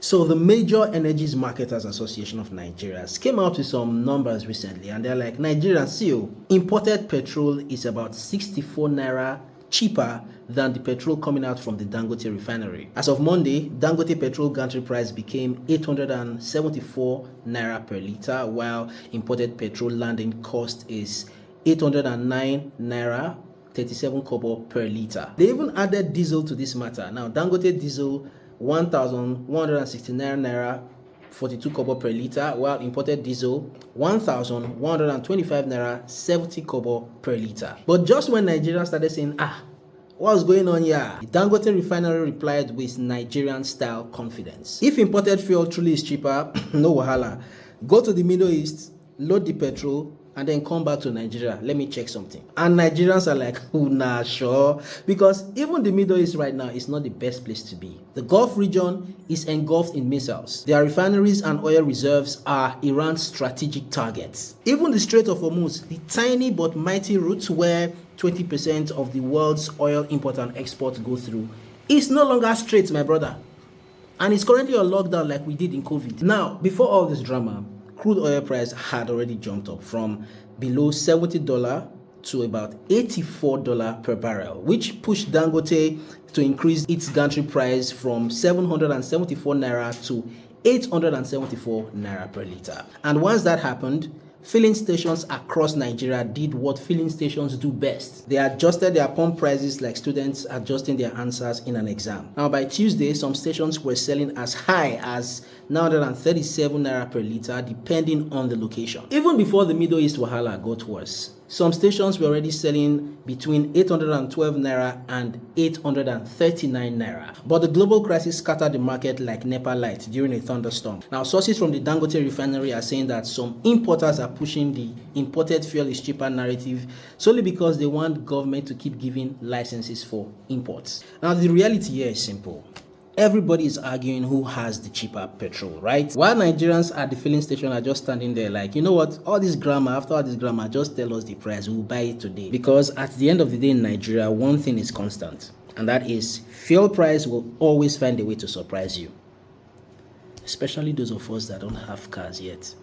So the Major Energies Marketers Association of Nigeria came out with some numbers recently, and they're like, Nigeria, see, imported petrol is about 64 naira cheaper than the petrol coming out from the Dangote refinery. As of Monday, Dangote petrol gantry price became 874 naira per litre, while imported petrol landing cost is 809 naira 37 kobo per litre. They even added diesel to this matter. Now, Dangote diesel 1,169 naira 42 kobo per litre, while imported diesel 1,125 naira 70 kobo per litre. But just when Nigeria started saying, what's going on here? The Dangote refinery replied with Nigerian-style confidence. If imported fuel truly is cheaper, no wahala. Go to the Middle East, load the petrol, and then come back to Nigeria. Let me check something. And Nigerians are like, nah, sure. Because even the Middle East right now is not the best place to be. The Gulf region is engulfed in missiles. Their refineries and oil reserves are Iran's strategic targets. Even the Strait of Hormuz, the tiny but mighty route where 20% of the world's oil import and export go through, is no longer straight, my brother. And it's currently on lockdown like we did in COVID. Now, before all this drama, crude oil price had already jumped up from below $70 to about $84 per barrel, which pushed Dangote to increase its gantry price from 774 naira to 874 naira per litre. And once that happened, filling stations across Nigeria did what filling stations do best. They adjusted their pump prices like students adjusting their answers in an exam. Now, by Tuesday, some stations were selling as high as 937 naira per litre, depending on the location. Even before the Middle East wahala got worse, some stations were already selling between 812 naira and 839 naira. But the global crisis scattered the market like NEPA light during a thunderstorm. Now, sources from the Dangote refinery are saying that some importers are pushing the imported fuel is cheaper narrative solely because they want government to keep giving licenses for imports. Now, the reality here is simple. Everybody is arguing who has the cheaper petrol, right? While Nigerians at the filling station are just standing there like, you know what, all this grammar, after all this grammar, just tell us the price, we'll buy it today. Because at the end of the day in Nigeria, one thing is constant, and that is fuel price will always find a way to surprise you. Especially those of us that don't have cars yet.